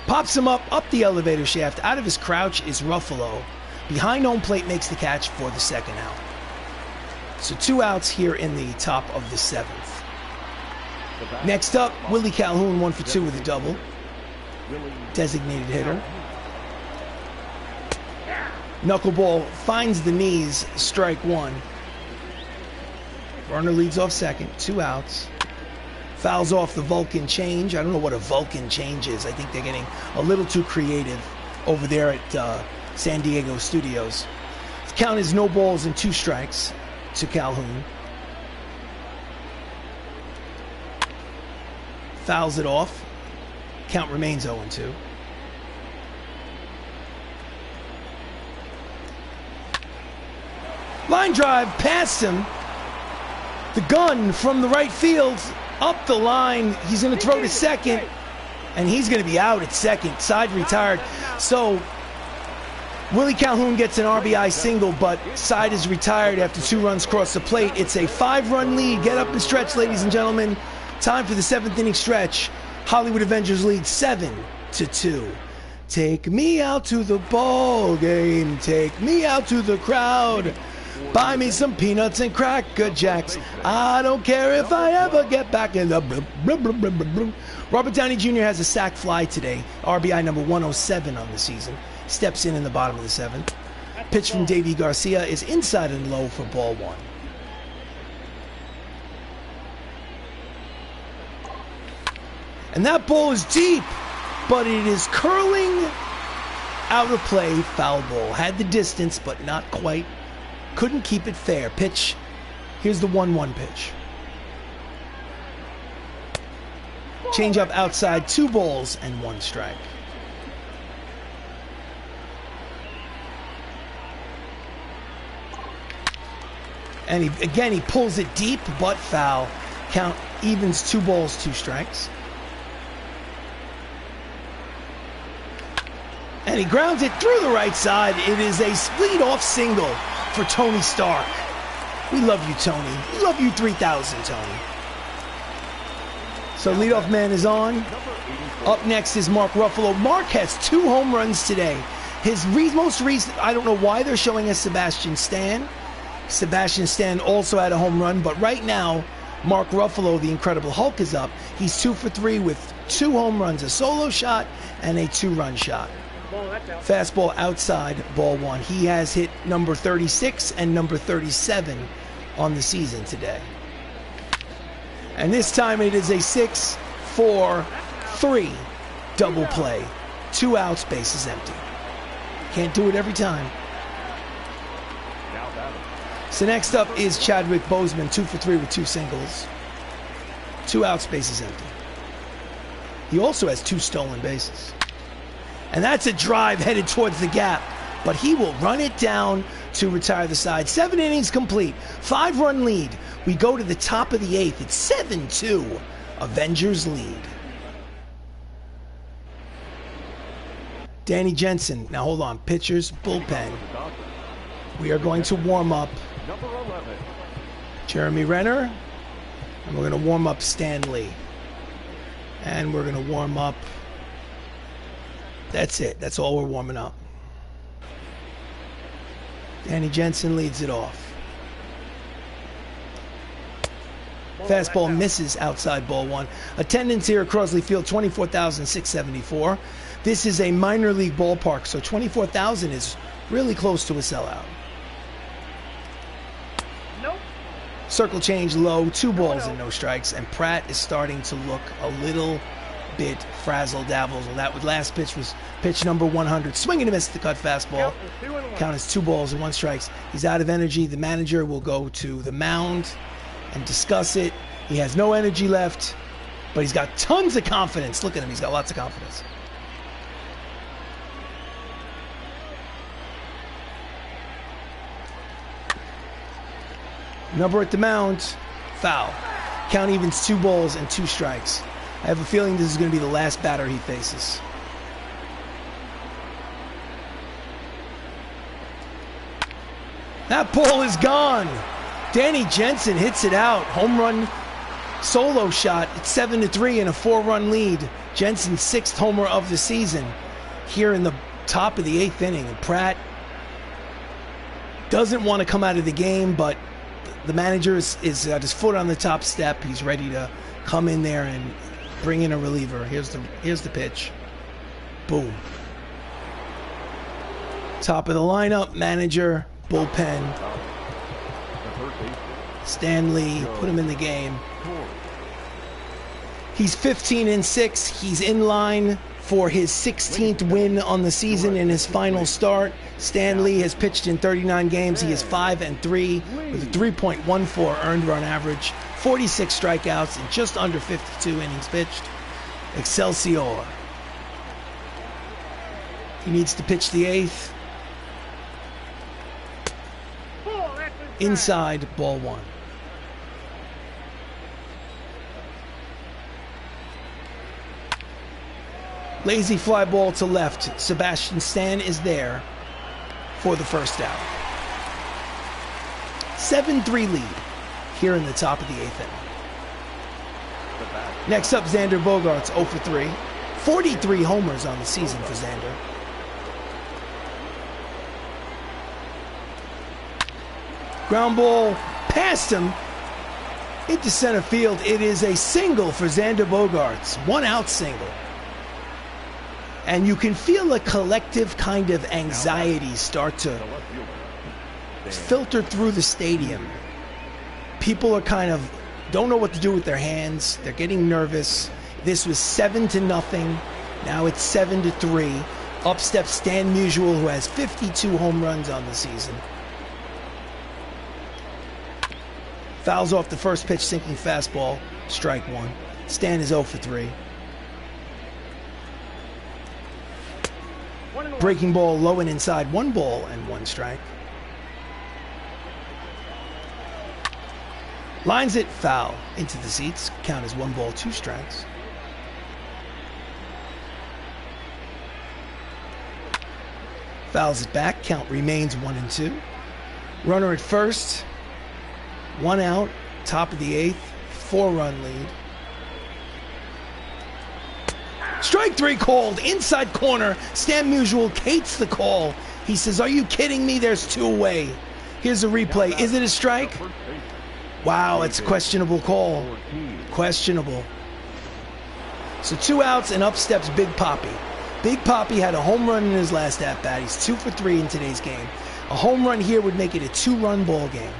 Pops him up the elevator shaft. Out of his crouch is Ruffalo. Behind home plate makes the catch for the second out. So 2 outs here in the top of the 7th. Next up, Willie Calhoun, 1 for 2 with a double. Designated hitter. Knuckleball finds the knees, strike one. Runner leads off second, 2 outs. Fouls off the Vulcan change. I don't know what a Vulcan change is. I think they're getting a little too creative over there at San Diego Studios. The count is no balls and 2 strikes to Calhoun. Fouls it off. Count remains 0-2. Line drive past him. The gun from the right field up the line. He's going to throw to second, and he's going to be out at second. Side retired. So Willie Calhoun gets an RBI single, but Side is retired after 2 runs cross the plate. It's a 5-run lead. Get up and stretch, ladies and gentlemen. Time for the 7th inning stretch. Hollywood Avengers lead 7-2. Take me out to the ball game. Take me out to the crowd. Buy me some peanuts and Cracker Jacks. I don't care if I ever get back in the. Robert Downey Jr. has a sac fly today. RBI number 107 on the season. Steps in the bottom of the 7th. Pitch from Davey Garcia is inside and low for ball 1. And that ball is deep, but it is curling out of play. Foul ball. Had the distance, but not quite. Couldn't keep it fair. Pitch. Here's the 1-1 pitch. Change up outside, 2 balls and 1 strike. And he pulls it deep, but foul. Count evens 2 balls, 2 strikes. And he grounds it through the right side. It is a lead-off single for Tony Stark. We love you, Tony. We love you 3,000, Tony. So leadoff man is on. Up next is Mark Ruffalo. Mark has 2 home runs today. His most recent, I don't know why they're showing us Sebastian Stan. Sebastian Stan also had a home run, but right now, Mark Ruffalo, the Incredible Hulk, is up. He's 2 for 3 with 2 home runs, a solo shot and a 2-run shot. Fastball outside, ball 1. He has hit number 36 and number 37 on the season today. And this time it is a 6-4-3 double play. 2 outs, bases empty. Can't do it every time. Now batting. So next up is Chadwick Boseman, 2 for 3 with 2 singles. 2 outs, bases empty. He also has 2 stolen bases. And that's a drive headed towards the gap, but he will run it down to retire the side. 7 innings complete, 5-run lead. We go to the top of the 8th. It's 7-2. Avengers lead. Danny Jensen. Now hold on. Pitchers, bullpen. We are going to warm up Number 11. Jeremy Renner. And we're going to warm up Stanley. And we're going to warm up. That's it. That's all we're warming up. Danny Jensen leads it off. Fastball misses outside ball 1. Attendance here at Crosley Field, 24,674. This is a minor league ballpark, so 24,000 is really close to a sellout. Nope. Circle change low, 2 balls and no strikes, and Pratt is starting to look a little bit frazzle-dazzle. That last pitch was pitch number 100. Swing and a miss at the cut fastball. Count as 2 balls and 1 strikes. He's out of energy. The manager will go to the mound and discuss it. He has no energy left, but he's got tons of confidence. Look at him. He's got lots of confidence. Number at the mound, foul. Count evens 2 balls and 2 strikes. I have a feeling this is going to be the last batter he faces. That ball is gone. Danny Jensen hits it out. Home run solo shot. It's 7-3 and a 4-run lead. Jensen's 6th homer of the season here in the top of the 8th inning. And Pratt doesn't want to come out of the game, but the manager is at his foot on the top step. He's ready to come in there and bring in a reliever. Here's the pitch. Boom. Top of the lineup, manager, bullpen. Stanley, put him in the game. He's 15-6. He's in line for his 16th win on the season in his final start. Stanley has pitched in 39 games. He is 5-3 with a 3.14 earned run average, 46 strikeouts, and just under 52 innings pitched. Excelsior. He needs to pitch the 8th. Inside, ball 1. Lazy fly ball to left. Sebastian Stan is there for the first out. 7-3 lead here in the top of the 8th inning. Next up, Xander Bogaerts, 0 for 3. 43 homers on the season for Xander. Ground ball past him into center field. It is a single for Xander Bogaerts. 1-out single. And you can feel a collective kind of anxiety start to filter through the stadium. People are kind of don't know what to do with their hands. They're getting nervous. This was 7-0. Now it's 7-3. Up steps Stan Musial, who has 52 home runs on the season. Fouls off the first pitch, sinking fastball. Strike 1. Stan is 0 for 3. Breaking ball low and inside. 1 ball and 1 strike. Lines it foul into the seats. Count as 1 ball, 2 strikes. Fouls it back. Count remains 1-2. Runner at first. 1 out. Top of the 8th. 4-run lead. Strike 3 called. Inside corner. Stan Musial hates the call. He says, "Are you kidding me? There's 2 away." Here's a replay. Is it a strike? Wow, it's a questionable call. Questionable. So 2 outs and up steps Big Papi. Big Papi had a home run in his last at-bat. He's 2 for 3 in today's game. A home run here would make it a 2-run ball game.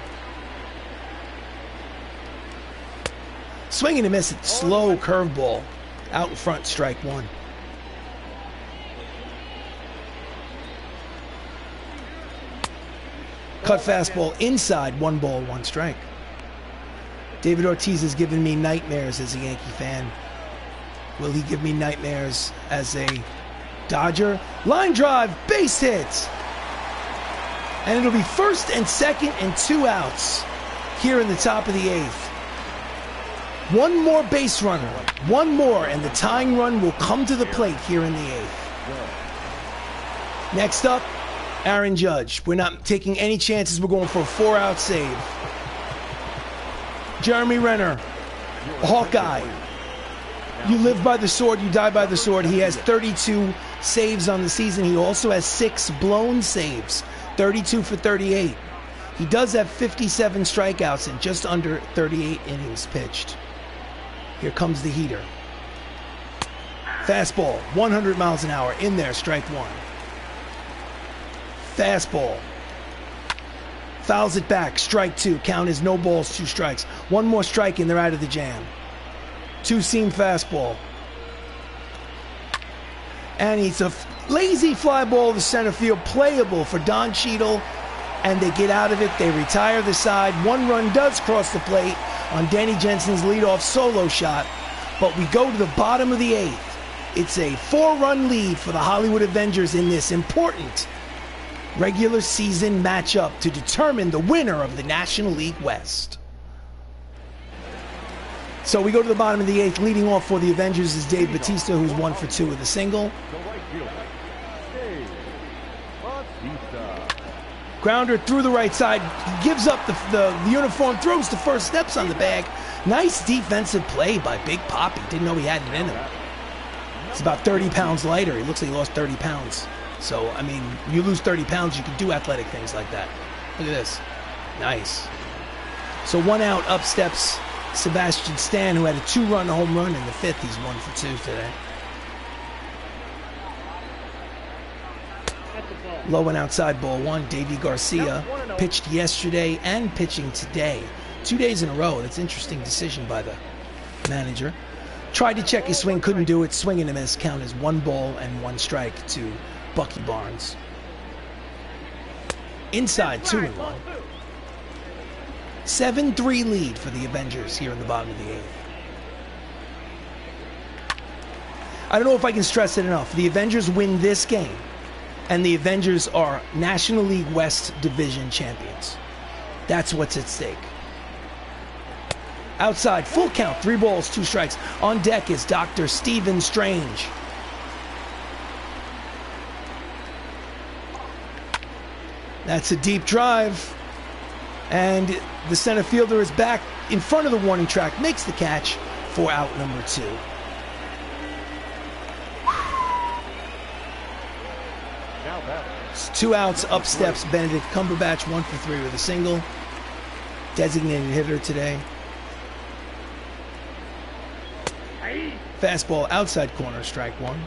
Swing and a miss at slow curveball. Out in front, strike 1. Cut fastball inside, 1 ball, 1 strike. David Ortiz has given me nightmares as a Yankee fan. Will he give me nightmares as a Dodger? Line drive, base hit. And it'll be first and second and 2 outs here in the top of the 8th. 1 more base runner, 1 more, and the tying run will come to the plate here in the 8th. Next up, Aaron Judge. We're not taking any chances. We're going for a 4-out save. Jeremy Renner, Hawkeye. You live by the sword, you die by the sword. He has 32 saves on the season. He also has 6 blown saves, 32 for 38. He does have 57 strikeouts and just under 38 innings pitched. Here comes the heater. Fastball, 100 miles an hour, in there, strike 1. Fastball. Fouls it back, strike 2. Count is no balls, 2 strikes. 1 more strike and they're out of the jam. 2-seam fastball. And it's a lazy fly ball to center field, playable for Don Cheadle, and they get out of it. They retire the side. 1 run does cross the plate on Danny Jensen's leadoff solo shot, but we go to the bottom of the 8th. It's a 4-run lead for the Hollywood Avengers in this important regular season matchup to determine the winner of the National League West. So we go to the bottom of the 8th. Leading off for the Avengers is Dave Bautista, who's 1 for 2 with a single. Grounder through the right side. He gives up the uniform, throws to first, steps on the bag. Nice defensive play by Big Poppy. Didn't know he had it in him. He's about 30 pounds lighter. He looks like he lost 30 pounds. So, I mean, you lose 30 pounds, you can do athletic things like that. Look at this. Nice. So 1 out, up steps Sebastian Stan, who had a 2-run home run in the 5th. He's 1 for 2 today. Low and outside, ball 1. Davy Garcia pitched yesterday and pitching today. 2 days in a row. That's an interesting decision by the manager. Tried to check his swing, couldn't do it. Swing and a miss. Count is 1 ball and 1 strike to Bucky Barnes. Inside, 2-1. 7-3 lead for the Avengers here in the bottom of the 8th. I don't know if I can stress it enough. The Avengers win this game, and the Avengers are National League West Division champions. That's what's at stake. Outside, full count, 3 balls, 2 strikes. On deck is Dr. Stephen Strange. That's a deep drive. And the center fielder is back in front of the warning track, makes the catch for out number 2. It's 2 outs, up steps Benedict Cumberbatch, 1 for 3 with a single. Designated hitter today. Fastball outside corner, strike 1.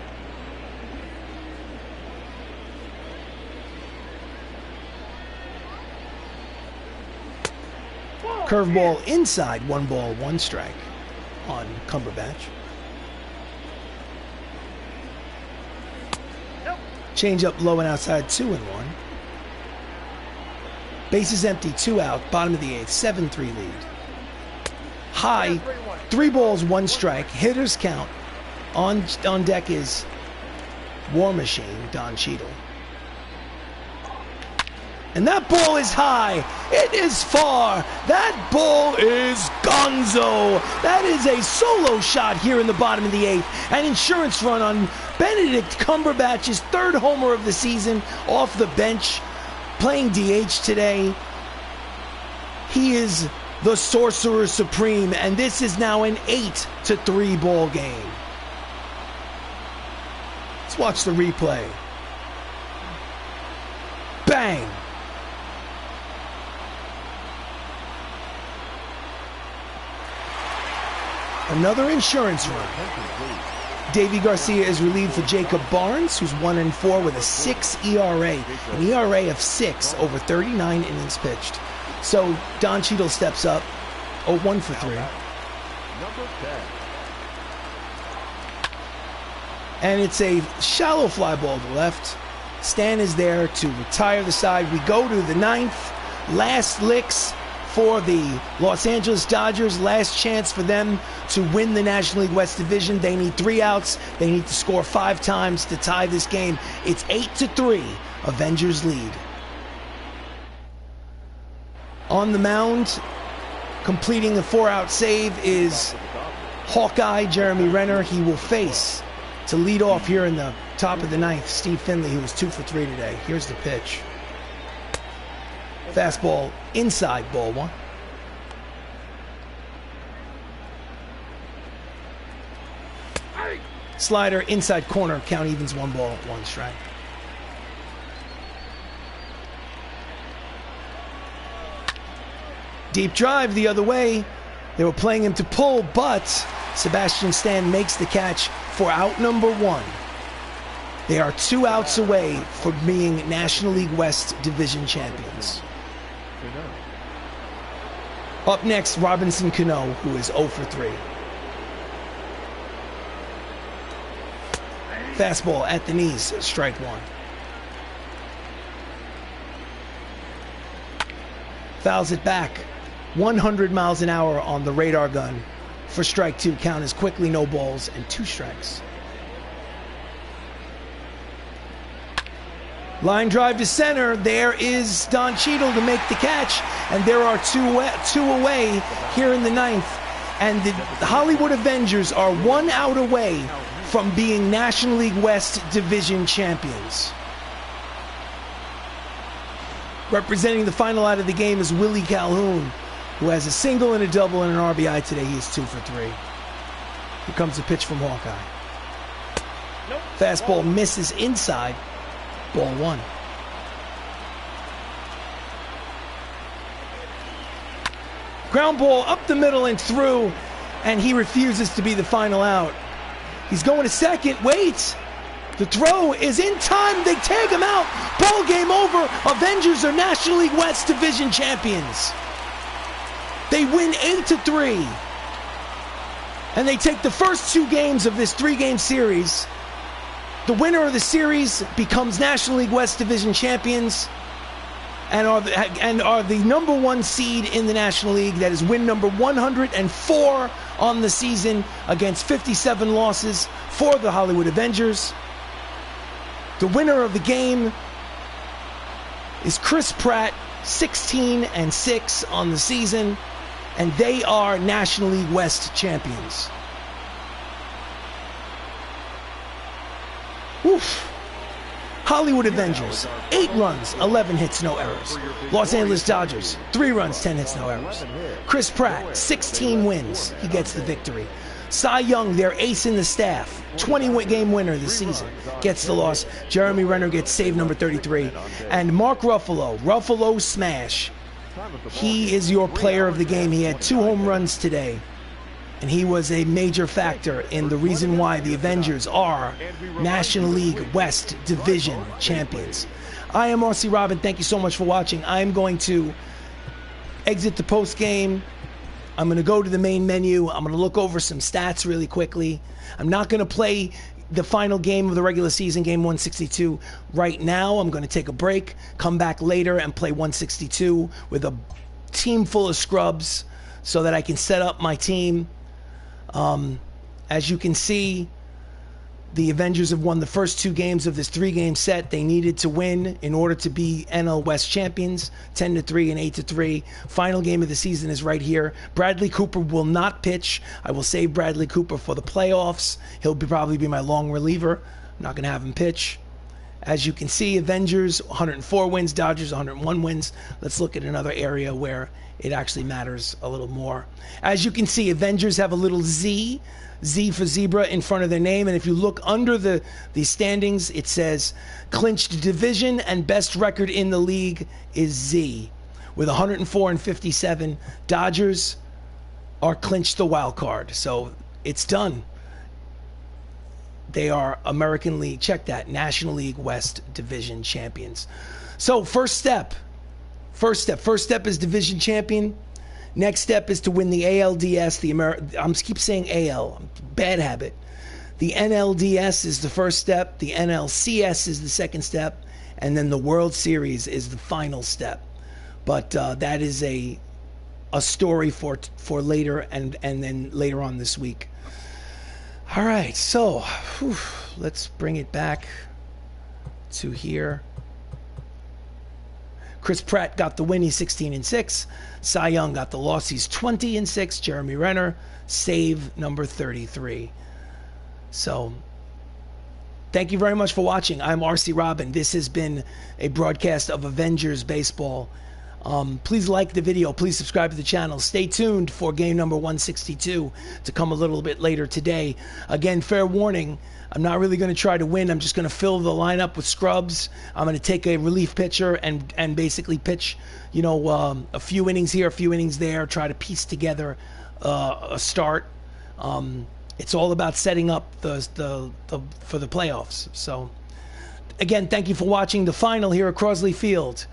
Curveball inside, 1 ball, 1 strike on Cumberbatch. Change up low and outside, 2-1. Bases empty, 2 out, bottom of the 8th, 7-3 lead. High, 3 balls, 1 strike. Hitters count. On deck is War Machine, Don Cheadle. And that ball is high. It is far. That ball is gonzo. That is a solo shot here in the bottom of the 8th. An insurance run on Benedict Cumberbatch's 3rd homer of the season off the bench, playing DH today. He is the Sorcerer Supreme, and this is now an 8-3 ball game. Let's watch the replay. Bang! Another insurance run. Davy Garcia is relieved for Jacob Barnes, who's 1-4 with a 6 ERA. An ERA of 6 over 39 innings pitched. So Don Cheadle steps up. 1 for 3. And it's a shallow fly ball to left. Stan is there to retire the side. We go to the 9th. last licks for the Los Angeles Dodgers. Last chance for them to win the National League West Division. They need 3 outs. They need to score 5 times to tie this game. It's 8-3. Avengers lead. On the mound, completing the 4-out save is Hawkeye Jeremy Renner. He will face to lead off here in the top of the 9th Steve Finley, who was 2 for 3 today. Here's the pitch. Fastball inside, ball 1. Slider inside corner, count evens, 1 ball, 1 strike. Deep drive the other way. They were playing him to pull, but Sebastian Stan makes the catch for out number 1. They are 2 outs away from being National League West Division champions. Up next, Robinson Cano, who is 0 for 3. Fastball at the knees, strike 1. Fouls it back. 100 miles an hour on the radar gun for strike 2. Count is quickly no balls and 2 strikes. Line drive to center. There is Don Cheadle to make the catch, and there are two away here in the 9th. And the Hollywood Avengers are 1 out away from being National League West Division champions. Representing the final out of the game is Willie Calhoun, who has a single and a double and an RBI today. He is 2 for 3. Here comes a pitch from Hawkeye. Fastball misses inside, ball 1. Ground ball up the middle and through, and he refuses to be the final out. He's going to second, wait. The throw is in time, they tag him out. Ball game over. Avengers are National League West Division champions. They win 8-3. And they take the first 2 games of this 3-game series. The winner of the series becomes National League West Division champions and are the number 1 seed in the National League. That is win number 104 on the season against 57 losses for the Hollywood Avengers. The winner of the game is Chris Pratt, 16-6 on the season, and they are National League West champions. Oof. Hollywood Avengers, 8 runs, 11 hits, no errors. Los Angeles Dodgers, 3 runs, 10 hits, no errors. Chris Pratt, 16 wins. He gets the victory. Cy Young, their ace in the staff, 20-game winner this season, gets the loss. Jeremy Renner gets save number 33. And Mark Ruffalo smash. He is your player of the game. He had 2 home runs today. And he was a major factor in the reason why the Avengers are National League West Division champions. I am RC Robbin. Thank you so much for watching. I'm going to exit the post game. I'm going to go to the main menu. I'm going to look over some stats really quickly. I'm not going to play the final game of the regular season, game 162, right now. I'm going to take a break, come back later and play 162 with a team full of scrubs so that I can set up my team. As you can see, the Avengers have won the first 2 games of this 3-game set. They needed to win in order to be NL West champions, 10-3 and 8-3. Final game of the season is right here. Bradley Cooper will not pitch. I will save Bradley Cooper for the playoffs. He'll probably be my long reliever. I'm not going to have him pitch. As you can see, Avengers 104 wins, Dodgers 101 wins. Let's look at another area where it actually matters a little more. As you can see, Avengers have a little Z for zebra in front of their name, and if you look under the standings, it says clinched division and best record in the league is Z. With 104 and 57, Dodgers are clinched the wild card, so it's done. They are American League, check that, National League West Division champions. So first step is division champion. Next step is to win the ALDS, I keep saying AL, bad habit. The NLDS is the first step, the NLCS is the second step, and then the World Series is the final step. But that is a story for later, and then later on this week. All right, so let's bring it back to here. Chris Pratt got the win. He's 16-6. Cy Young got the loss. He's 20-6. Jeremy Renner, save number 33. So, thank you very much for watching. I'm RC Robbin. This has been a broadcast of Avengers Baseball. Please like the video. Please subscribe to the channel. Stay tuned for game number 162 to come a little bit later today. Again, fair warning, I'm not really going to try to win. I'm just going to fill the lineup with scrubs. I'm going to take a relief pitcher and basically pitch, you know, a few innings here, a few innings there, try to piece together a start. It's all about setting up the for the playoffs. So, again, thank you for watching the final here at Crosley Field.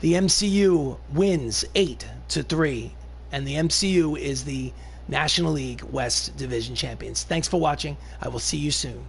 The MCU wins 8-3, and the MCU is the National League West Division champions. Thanks for watching. I will see you soon.